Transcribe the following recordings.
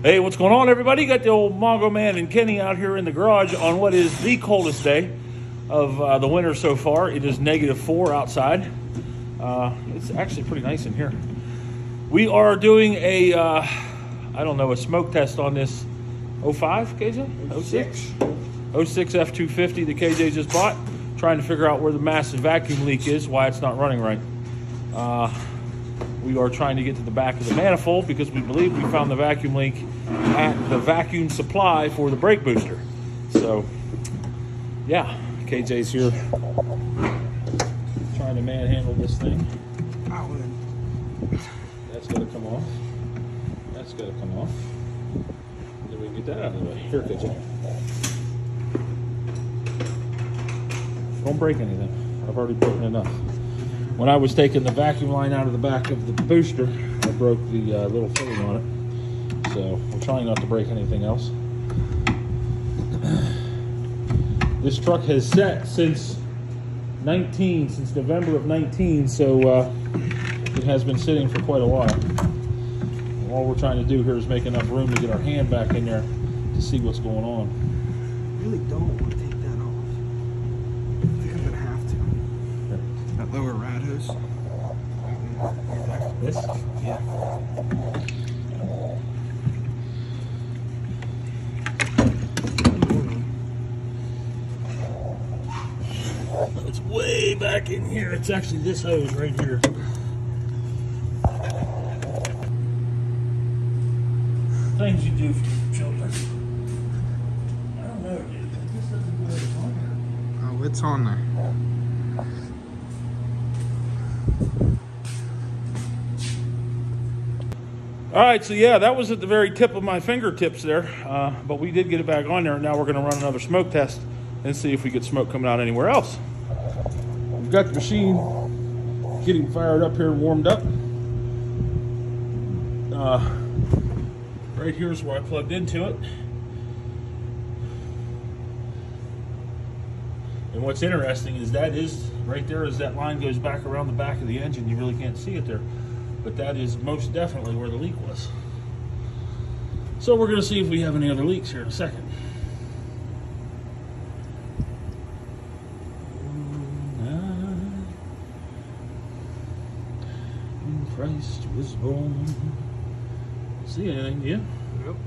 Hey, what's going on, everybody? Got the old Mongo Man and Kenny out here in the garage on what is the coldest day of the winter so far. It is -4 outside. It's actually pretty nice in here. We are doing a, I don't know, a smoke test on this 05, KJ? 06? 06 F-250 that KJ just bought. Trying to figure out where the massive vacuum leak is, why it's not running right. We are trying to get to the back of the manifold because we believe we found the vacuum leak at the vacuum supply for the brake booster. So, yeah, KJ's here trying to manhandle this thing. That's got to come off. That's got to come off. Then we can get that out of the way. Here, KJ. Don't break anything. I've already broken enough. When I was taking the vacuum line out of the back of the booster, I broke the little fitting on it. So I'm trying not to break anything else. This truck has sat since November of 19, so it has been sitting for quite a while. And all we're trying to do here is make enough room to get our hand back in there to see what's going on. I really don't want to take that off. I think I'm going to have to. Here. That lower rad hose. This? Yeah. It's way back in here. It's actually this hose right here. Things you do for your children. I don't know, dude. This doesn't go on here. Oh, it's on there. All right, so yeah, that was at the very tip of my fingertips there, but we did get it back on there, and now we're going to run another smoke test and see if we get smoke coming out anywhere else. We've got the machine getting fired up here and warmed up. Right here's where I plugged into it. And what's interesting is that is, right there as that line goes back around the back of the engine, you really can't see it there. But that is most definitely where the leak was. So we're going to see if we have any other leaks here in a second. Christ was born. See anything? Yeah? Nope.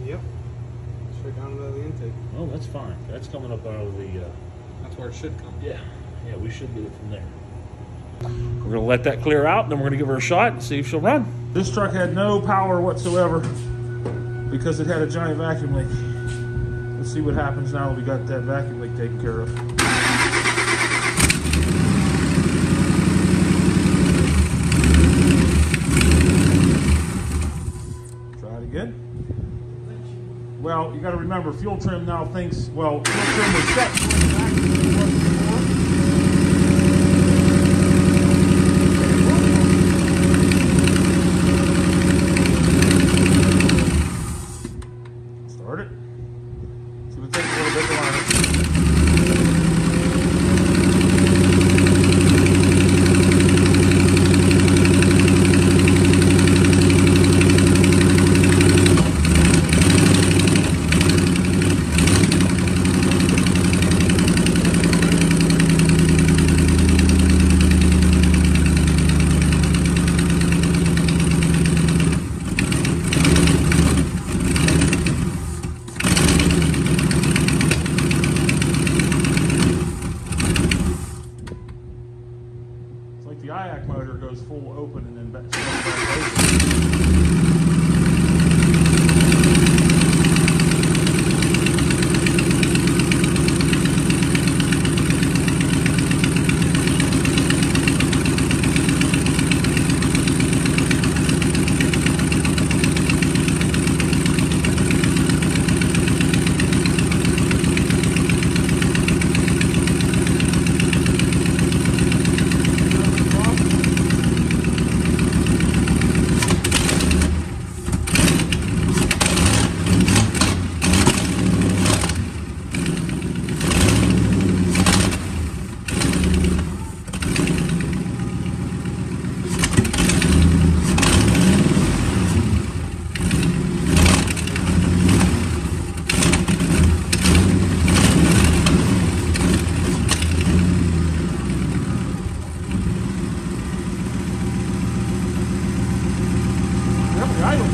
Yep. Straight down to the intake. Oh, that's fine. That's coming up out of the... That's where it should come. Yeah. Yeah, we should get it from there. We're going to let that clear out, then we're going to give her a shot and see if she'll run. This truck had no power whatsoever because it had a giant vacuum leak. Let's see what happens now that we got that vacuum leak taken care of. Try it again. Well, you got to remember, fuel trim now thinks, well, fuel trim was set for the vacuum leak wasn't before. Start it. See if it takes a little bit to line it.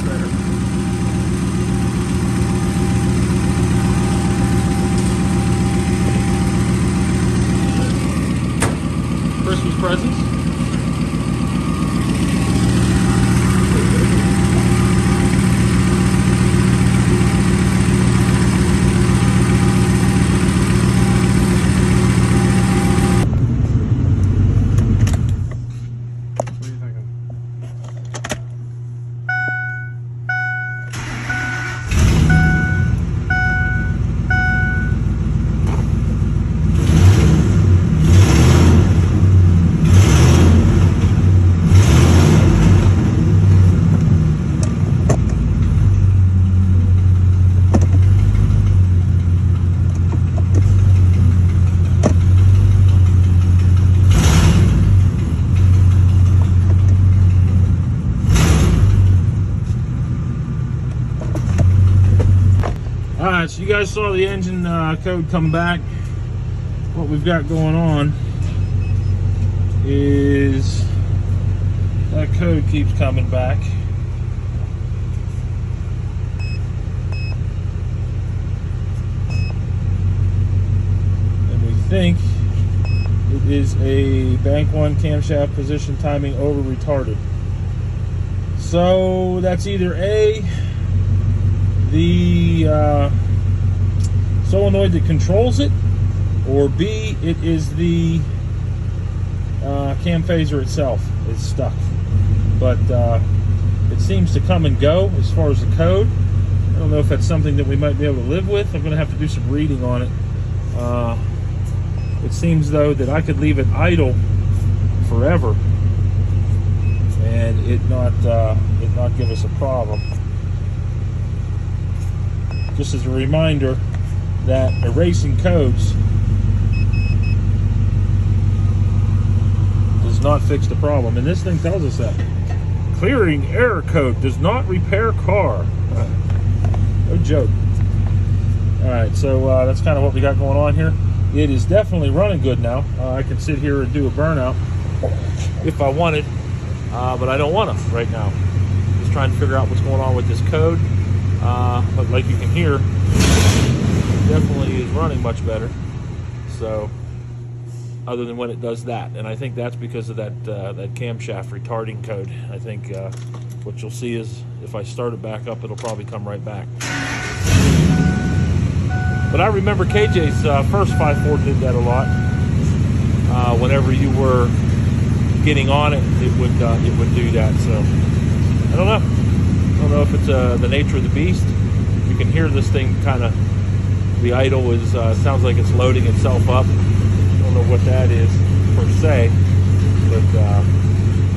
better. Christmas presents. Alright, so you guys saw the engine code come back. What we've got going on is that code keeps coming back. And we think it is a bank 1 camshaft position timing over retarded. So that's either A, the solenoid that controls it, or B, it is the cam phaser itself is stuck. But it seems to come and go as far as the code. I don't know if that's something that we might be able to live with. I'm going to have to do some reading on it. It seems though that I could leave it idle forever and it not give us a problem. Just as a reminder that erasing codes does not fix the problem. And this thing tells us that. Clearing error code does not repair car. No joke. Alright, so that's kind of what we got going on here. It is definitely running good now. I can sit here and do a burnout if I wanted, but I don't want to right now. Just trying to figure out what's going on with this code. But like you can hear, it definitely is running much better. So, other than when it does that, and I think that's because of that that camshaft retarding code. I think what you'll see is if I start it back up, it'll probably come right back. But I remember KJ's first 5.4 did that a lot. Whenever you were getting on it, it would do that. So I don't know. I don't know if it's the nature of the beast. You can hear this thing kind of, the idle is, sounds like it's loading itself up. I don't know what that is per se, but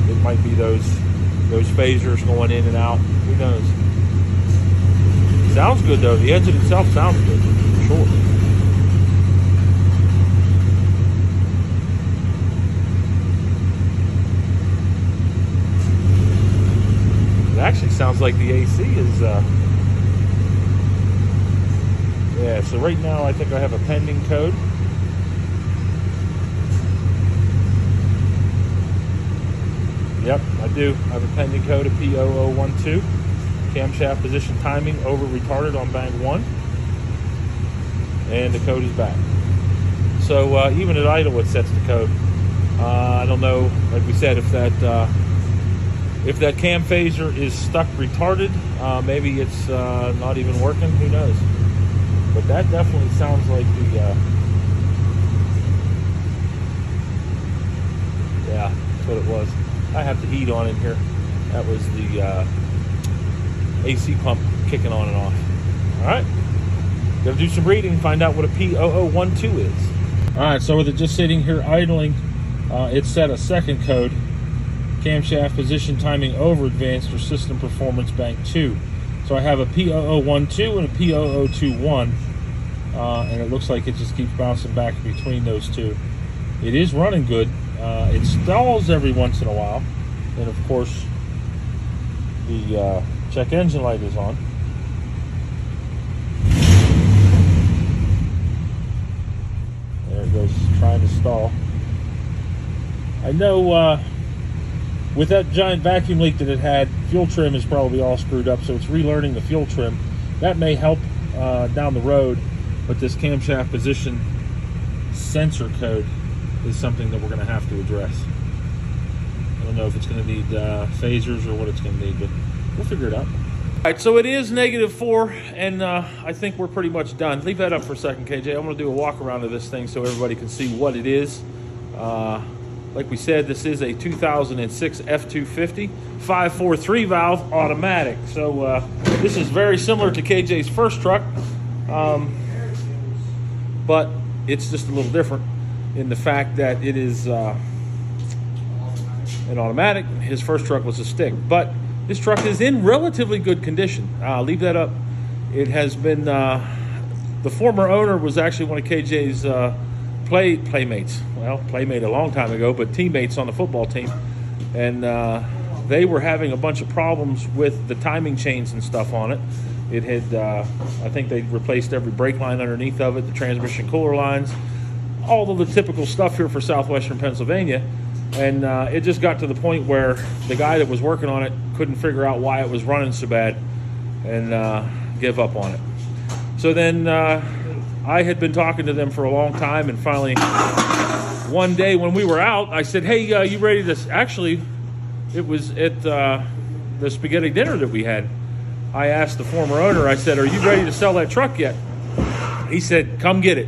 it might be those phasers going in and out. Who knows? Sounds good though. The engine itself sounds good, for sure. It actually sounds like the AC is, yeah, so right now I think I have a pending code. Yep, I do. I have a pending code of P0012. Camshaft position timing over retarded on bank 1. And the code is back. So even at idle it sets the code. I don't know, like we said, if that cam phaser is stuck retarded, maybe it's not even working, who knows. But that definitely sounds like the, yeah, that's what it was. I have the heat on in here. That was the AC pump kicking on and off. All right, gotta do some reading, find out what a P0012 is. All right, so with it just sitting here idling, it set a second code. Camshaft position timing over advanced for system performance bank 2. So I have a P0012 and a P0021, and it looks like it just keeps bouncing back between those two. It is running good. It stalls every once in a while, and of course the check engine light is on. There it goes, trying to stall. I know with that giant vacuum leak that it had, fuel trim is probably all screwed up, so it's relearning the fuel trim. That may help down the road, but this camshaft position sensor code is something that we're going to have to address. I don't know if it's going to need phasers or what it's going to need, but we'll figure it out. All right, so it is -4, and I think we're pretty much done. Leave that up for a second, KJ. I'm going to do a walk around of this thing so everybody can see what it is. Like we said, this is a 2006 F-250 543 valve automatic. So this is very similar to KJ's first truck, but it's just a little different in the fact that it is an automatic. His first truck was a stick, but this truck is in relatively good condition. Leave that up. It has been, the former owner was actually one of KJ's playmates. Well, playmate a long time ago, but teammates on the football team. And they were having a bunch of problems with the timing chains and stuff on it. It had, I think they replaced every brake line underneath of it, the transmission cooler lines, all of the typical stuff here for southwestern Pennsylvania. And it just got to the point where the guy that was working on it couldn't figure out why it was running so bad and give up on it. So then I had been talking to them for a long time, and finally one day when we were out, I said, hey, you ready to, actually, it was at the spaghetti dinner that we had. I asked the former owner, I said, are you ready to sell that truck yet? He said, come get it.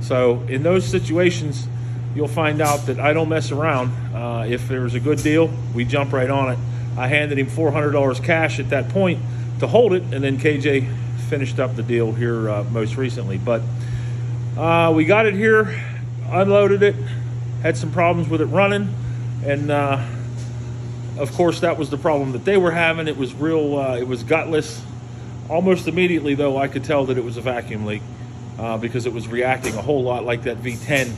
So in those situations, you'll find out that I don't mess around. If there's a good deal, we jump right on it. I handed him $400 cash at that point to hold it, and then KJ finished up the deal here most recently. But we got it here, unloaded it, had some problems with it running, and of course that was the problem that they were having. It was real, it was gutless. Almost immediately though, I could tell that it was a vacuum leak because it was reacting a whole lot like that V10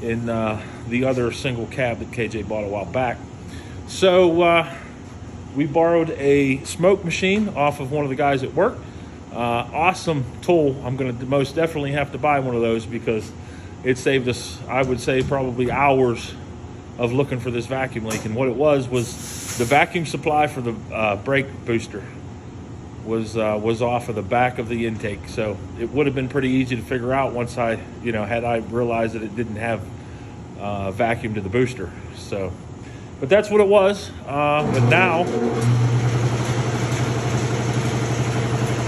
in the other single cab that KJ bought a while back. So we borrowed a smoke machine off of one of the guys at work. Awesome tool. I'm going to most definitely have to buy one of those because it saved us, I would say, probably hours of looking for this vacuum leak. And what it was the vacuum supply for the brake booster was off of the back of the intake. So it would have been pretty easy to figure out once I, had I realized that it didn't have vacuum to the booster. So, but that's what it was. But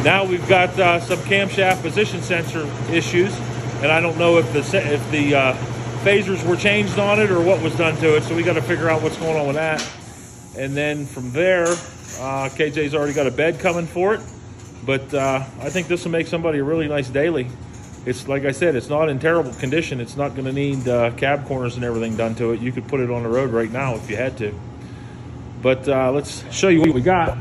now we've got some camshaft position sensor issues, and I don't know if the phasers were changed on it or what was done to it. So we got to figure out what's going on with that. And then from there, KJ's already got a bed coming for it, but I think this will make somebody a really nice daily. It's like I said, it's not in terrible condition. It's not going to need cab corners and everything done to it. You could put it on the road right now if you had to. But let's show you what we got.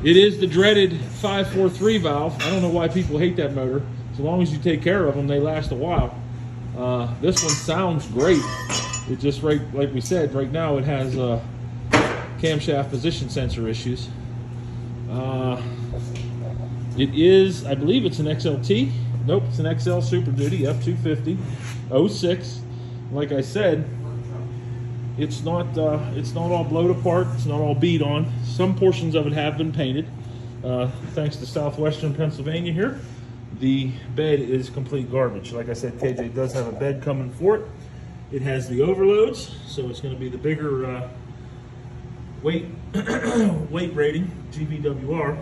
It is the dreaded 543 valve. I don't know why people hate that motor. As long as you take care of them, they last a while. This one sounds great. It just, right, like we said, right now it has camshaft position sensor issues. It is, I believe it's an XLT. Nope, it's an XL Superduty F-250 06. Like I said, it's not all blowed apart. It's not all beat on. Some portions of it have been painted. Thanks to southwestern Pennsylvania here. The bed is complete garbage. Like I said, KJ does have a bed coming for it. It has the overloads, so it's going to be the bigger weight rating, GVWR.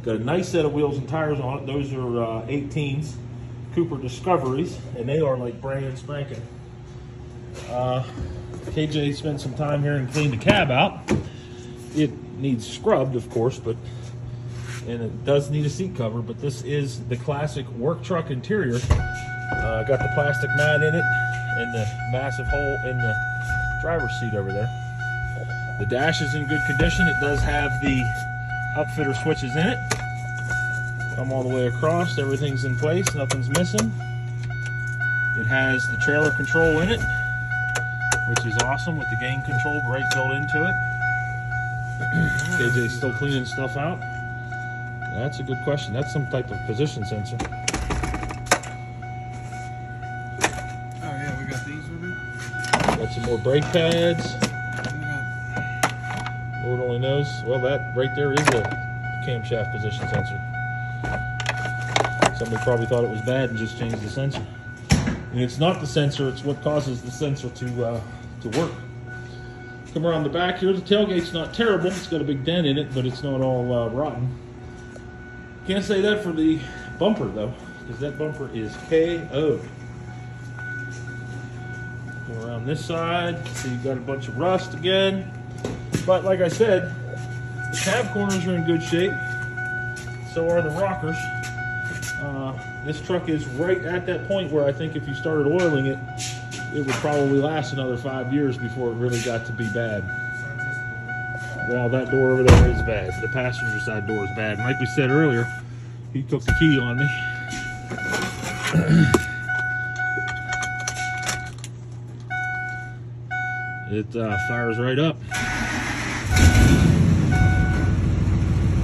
Got a nice set of wheels and tires on it. Those are 18s, Cooper Discoveries, and they are like brand spanking. KJ spent some time here and cleaned the cab out. It needs scrubbed, of course, and it does need a seat cover, but this is the classic work truck interior. Got the plastic mat in it and the massive hole in the driver's seat over there. The dash is in good condition. It does have the upfitter switches in it. Come all the way across. Everything's in place. Nothing's missing. It has the trailer control in it, which is awesome with the gain control right built into it. KJ's still cleaning stuff out. That's a good question. That's some type of position sensor. Oh yeah, we got these with it. Got some more brake pads. Lord only knows. Well, that right there is a camshaft position sensor. Somebody probably thought it was bad and just changed the sensor. And it's not the sensor, it's what causes the sensor to work. Come around the back here, the tailgate's not terrible. It's got a big dent in it, but it's not all rotten. Can't say that for the bumper though, because that bumper is KO'd. Go around this side, see you've got a bunch of rust again. But like I said, the cab corners are in good shape. So are the rockers. This truck is right at that point where I think if you started oiling it, it would probably last another 5 years before it really got to be bad. Well, that door over there is bad. The passenger side door is bad. And like we said earlier, he took the key on me. It fires right up.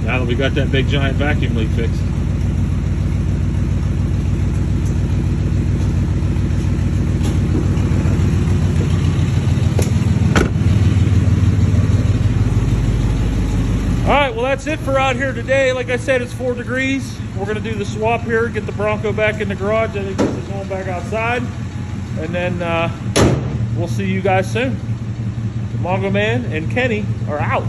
Now that we got that big giant vacuum leak fixed. Alright, well that's it for out here today. Like I said, it's 4 degrees. We're going to do the swap here, get the Bronco back in the garage. I think this is going back outside. And then we'll see you guys soon. The Mongo Man and Kenny are out.